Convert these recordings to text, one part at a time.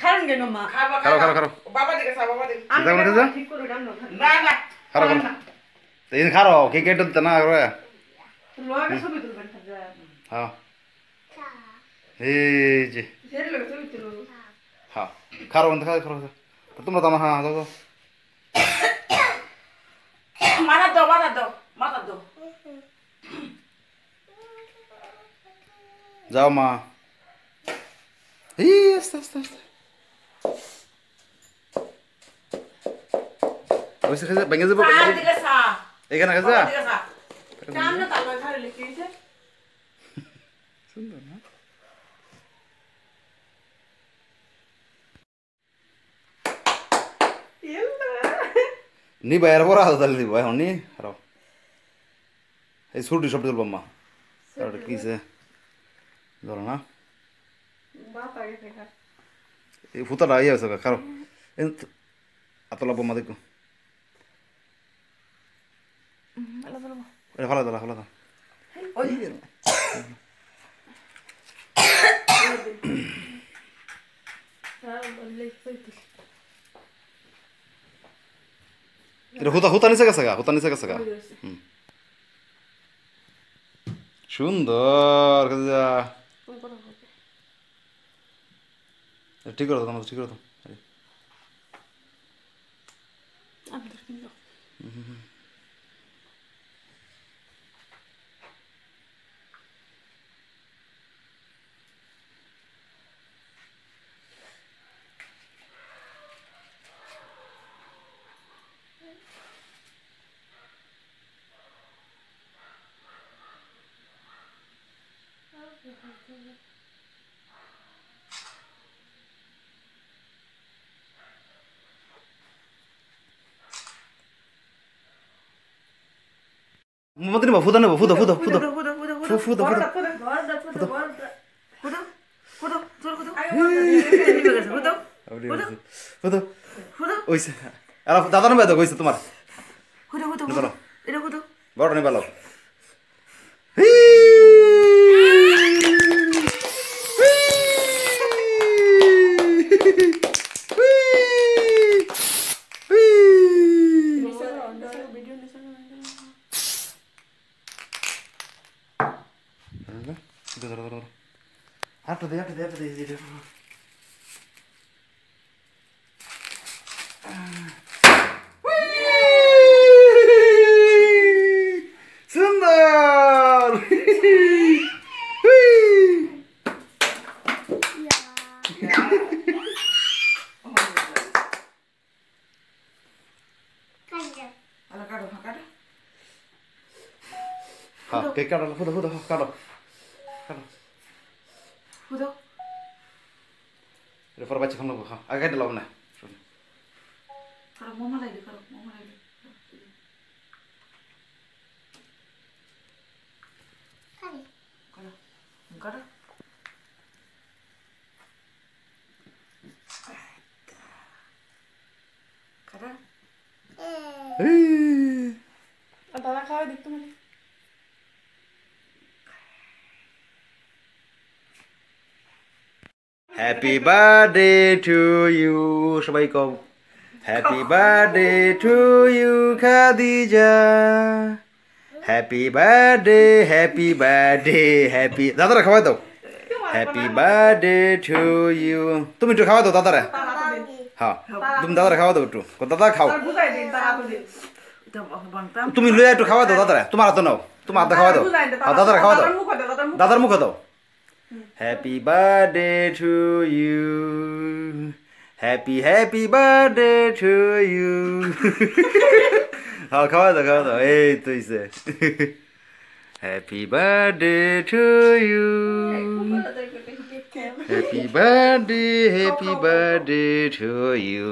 খারান কেন মা খারো খারো খারো বাবা দিকে চা বাবা দিকে আমি দাও না যা ঠিক করে রান্না না না খারো খারো এই খারো কে কেটে না করে লোকে ছবি তুলবেন যা হ্যাঁ এই যে সেরে লোকে ছবি তুলো হ্যাঁ খারো বন্ধ খারো খারো তোমরা তো হ্যাঁ দাও দাও মাথা দাও মাথা দাও মাথা দাও যাও মা এই আস্তে আস্তে আস্তে ওইসে খেয়ে ভেঙে যাবো চা দিকে চা এখানে খেয়ে বাবা যা দিকে চা সামনে তালবা ঘরে লিখেছে সুন্দর না নি বাইরে পর হাত তালি দিব এখন নি আর এই ছুটি সব তুলব মা আর কিসে ধরো না বাপ আগে দেখা এই ফুটাটা ইয়ে আছে খারো আতলা বোমা দেখো এটা ভালো দাও ভালো দাও ওই এটা হুতা নিচে গেছে গা হুতা নিচে গেছে গা সুন্দর ঠিক করে দাও ঠিক করে দাও মতে নিবা ফুদা নেবো ফুদা ফুদা ফুদা ফুদা ফুদা ওইসে আর দাদা নেবে তো কইছে তোমার বড় নেবে লাও Hata de Sundar! Ha, que caro, fuda, caro. ফুদো এটা পরে বাচ্চা খামলো খা আগে দিলাম না করো মোমো লাইলে করো করো করো দাদা খাওয়া দিক তুমি Happy birthday to you সবাই কও Happy birthday to you Khadija Happy birthday happy দাদারা খাওয়াই দাও Happy birthday to you তুমি একটু খাওয়া দাও দাদারা হ্যাঁ তুমি দাদারা খাওয়া দাও একটু দাদা খাও তুমি লইয়া একটু খাওয়া দাও দাদারা তোমার হাতে নাও তোমার হাতে খাওয়া দাও দাদারা খাওয়া দাও দাদার মুখে দাও Happy birthday to you Happy birthday to you হ্যাঁ খাওয়া দাও এই তো ইসে Happy birthday to you Happy birthday to you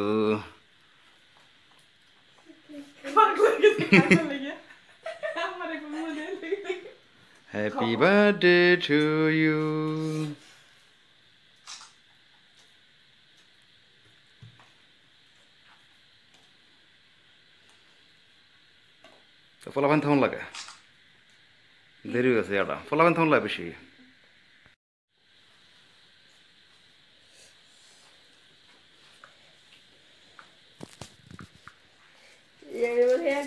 Happy birthday to you ফলাফান থাকুন লাগে দেরি হয়ে গেছে এটা ফলাফান থাকুন লাগে বেশি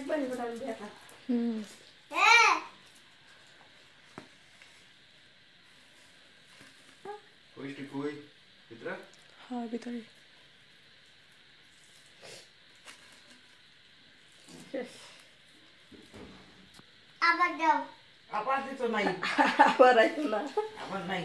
बनी बना दिया था कोई कोई कितना हाँ भीतर আবার দাও আবার দিত নাই আবার আইতো না আবার নাই